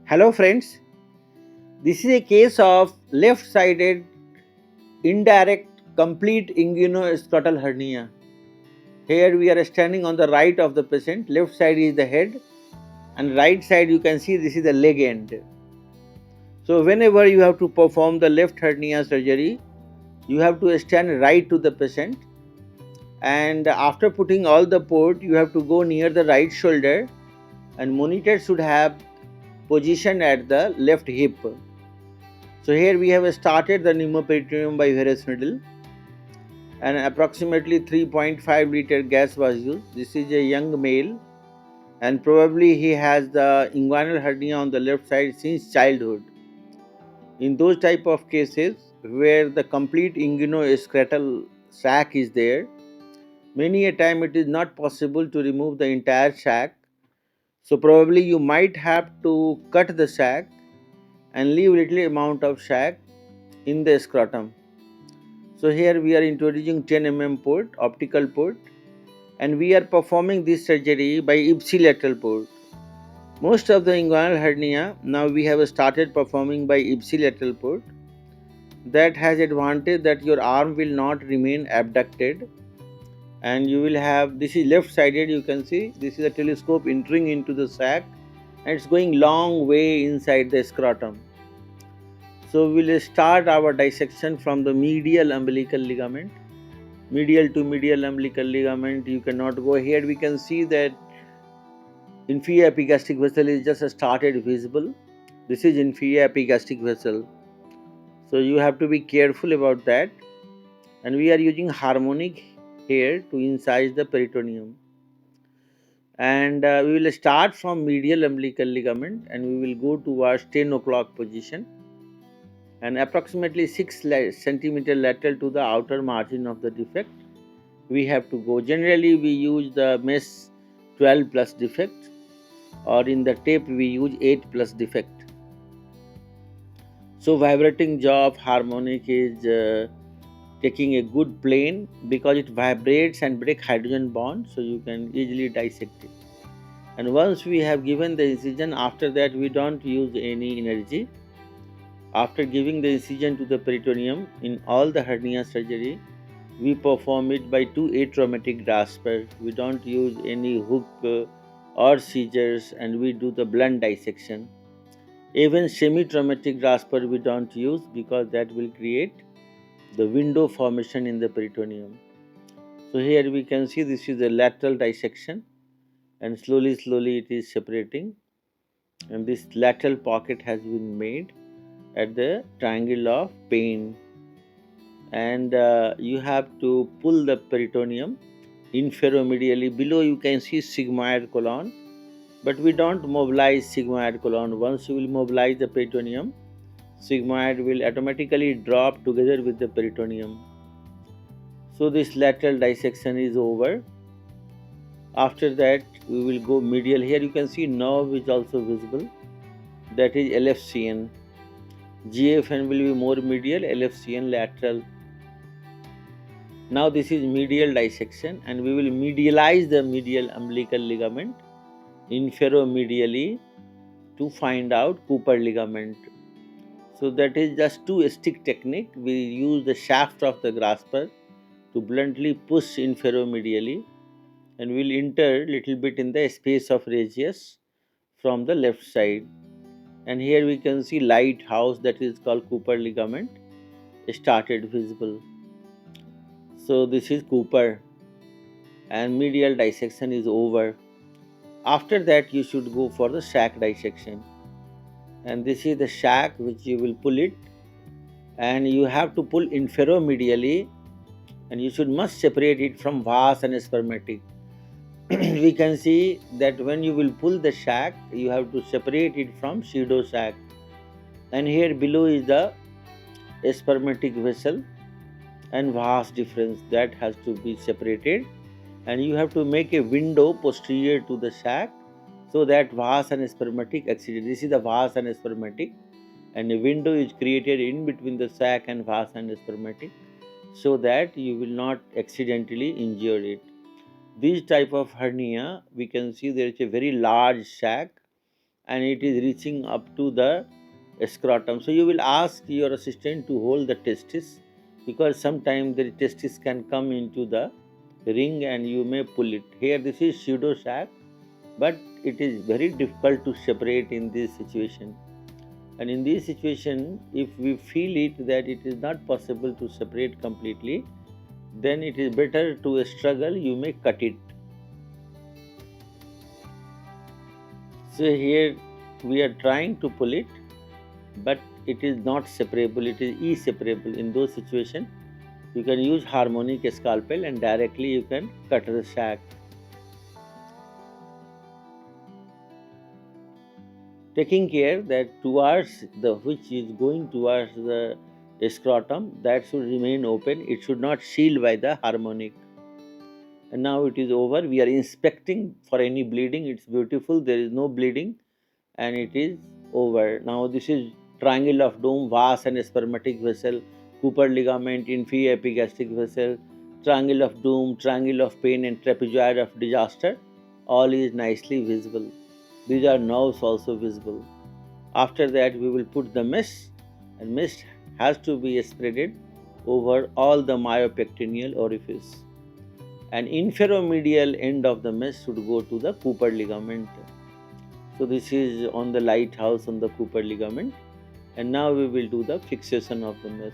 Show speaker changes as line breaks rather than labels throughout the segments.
Hello friends, this is a case of left-sided indirect complete inguinoscrotal hernia. Here we are standing on the right of the patient, left side is the head and right side you can see this is the leg end. So whenever you have to perform the left hernia surgery, you have to stand right to the patient, and after putting all the port you have to go near the right shoulder, and monitor should have position at the left hip. So here we have started the pneumoperitoneum by varus needle, and approximately 3.5 liter gas was used. This is a young male, and probably he has the inguinal hernia on the left side since childhood. In those type of cases where the complete inguinoscrotal sac is there, many a time it is not possible to remove the entire sac. So probably you might have to cut the sac and leave little amount of sac in the scrotum. So here we are introducing 10 port, optical port, and we are performing this surgery by ipsilateral port. Most of the inguinal hernia now we have started performing by ipsilateral port. That has advantage that your arm will not remain abducted, and you will have, this is left sided, you can see this is a telescope entering into the sac and it's going long way inside the scrotum. So we will start our dissection from the medial umbilical ligament. Medial to medial umbilical ligament, you cannot go. Here we can see that inferior epigastric vessel is just started visible. This is inferior epigastric vessel. So you have to be careful about that. And we are using harmonic here to incise the peritoneum. And we will start from medial umbilical ligament and we will go towards 10 o'clock position, and approximately 6 centimeter lateral to the outer margin of the defect we have to go. Generally we use the mesh 12 plus defect, or in the tape we use 8 plus defect. So vibrating jaw of harmonic is taking a good plane because it vibrates and break hydrogen bond, so you can easily dissect it. And once we have given the incision, after that we don't use any energy. After giving the incision to the peritoneum in all the hernia surgery, we perform it by two atraumatic graspers. We don't use any hook or scissors, and we do the blunt dissection. Even semi-traumatic grasper we don't use because that will create the window formation in the peritoneum. So here we can see this is a lateral dissection, and slowly it is separating, and this lateral pocket has been made at the triangle of pain, and you have to pull the peritoneum inferomedially. Below you can see sigmoid colon, but we don't mobilize sigmoid colon. Once you will mobilize the peritoneum, sigmoid will automatically drop together with the peritoneum. So this lateral dissection is over. After that we will go medial. Here you can see nerve is also visible, that is LFCN. GFN will be more medial, LFCN lateral. Now this is medial dissection, and we will medialize the medial umbilical ligament inferomedially to find out Cooper ligament. So that is just two stick technique. We use the shaft of the grasper to bluntly push inferomedially, and we will enter little bit in the space of radius from the left side. And here we can see lighthouse, that is called Cooper ligament, started visible. So this is Cooper, and medial dissection is over. After that you should go for the sac dissection, and this is the sac which you will pull it, and you have to pull inferomedially, and you should must separate it from vas and spermatic. We can see that when you will pull the sac, you have to separate it from pseudo sac, and here below is the spermatic vessel and vas difference that has to be separated, and you have to make a window posterior to the sac so that vas and spermatic exit. This is the vas and spermatic, and a window is created in between the sac and vas and spermatic so that you will not accidentally injure it. This type of hernia, we can see there is a very large sac and it is reaching up to the scrotum. So you will ask your assistant to hold the testis, because sometimes the testis can come into the ring and you may pull it. Here this is pseudo sac, but it is very difficult to separate in this situation. And in this situation, if we feel it that it is not possible to separate completely, then it is better to struggle, you may cut it. So here we are trying to pull it, but it is not separable, it is inseparable. In those situations, you can use harmonic scalpel and directly you can cut the sac. Taking care that towards the which is going towards the scrotum, that should remain open, it should not seal by the harmonic. And now it is over. We are inspecting for any bleeding. It's beautiful, there is no bleeding, and it is over. Now this is triangle of dome, vas and spermatic vessel, Cooper ligament, inferior epigastric vessel, triangle of doom, triangle of pain, and trapezoid of disaster. All is nicely visible. These are nerves also visible. After that, we will put the mist, and mist has to be spreaded over all the myopectineal orifice. And inferomedial end of the mesh should go to the Cooper ligament. So this is on the lighthouse on the Cooper ligament. And now we will do the fixation of the mesh.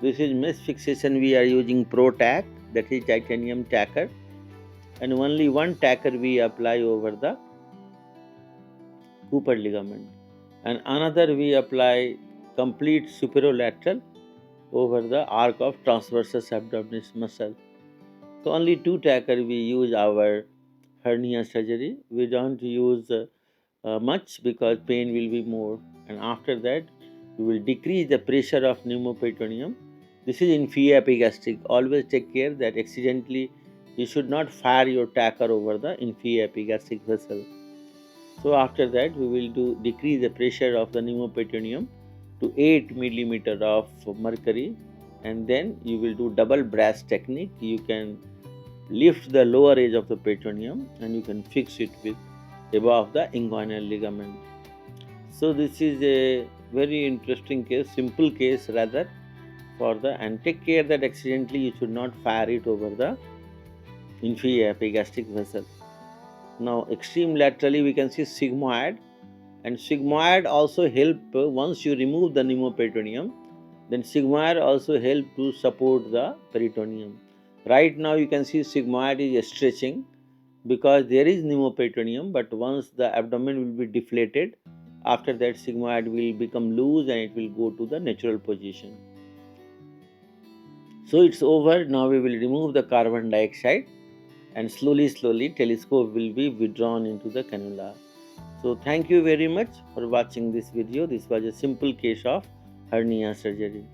This is mesh fixation. We are using Pro Tack, that is titanium tacker, and only one tacker we apply over the Cooper ligament, and another we apply complete superolateral over the arc of transversus abdominis muscle. So only two tacker we use our hernia surgery. We don't use much because pain will be more. And after that, we will decrease the pressure of pneumoperitoneum. This is inferior epigastric. Always take care that accidentally you should not fire your tacker over the inferior epigastric vessel. So after that, we will decrease the pressure of the pneumoperitoneum to 8 millimeter of mercury, and then you will do double brass technique. You can lift the lower edge of the peritoneum and you can fix it with above the inguinal ligament. So this is a very interesting case, simple case rather for the, and take care that accidentally you should not fire it over the inferior epigastric vessel. Now extreme laterally we can see sigmoid, and sigmoid also help once you remove the pneumoperitoneum, then sigmoid also help to support the peritoneum. Right now you can see sigmoid is stretching because there is pneumoperitoneum, but once the abdomen will be deflated, after that sigmoid will become loose and it will go to the natural position. So it's over. Now we will remove the carbon dioxide and slowly telescope will be withdrawn into the cannula. So thank you very much for watching this video. This was a simple case of hernia surgery.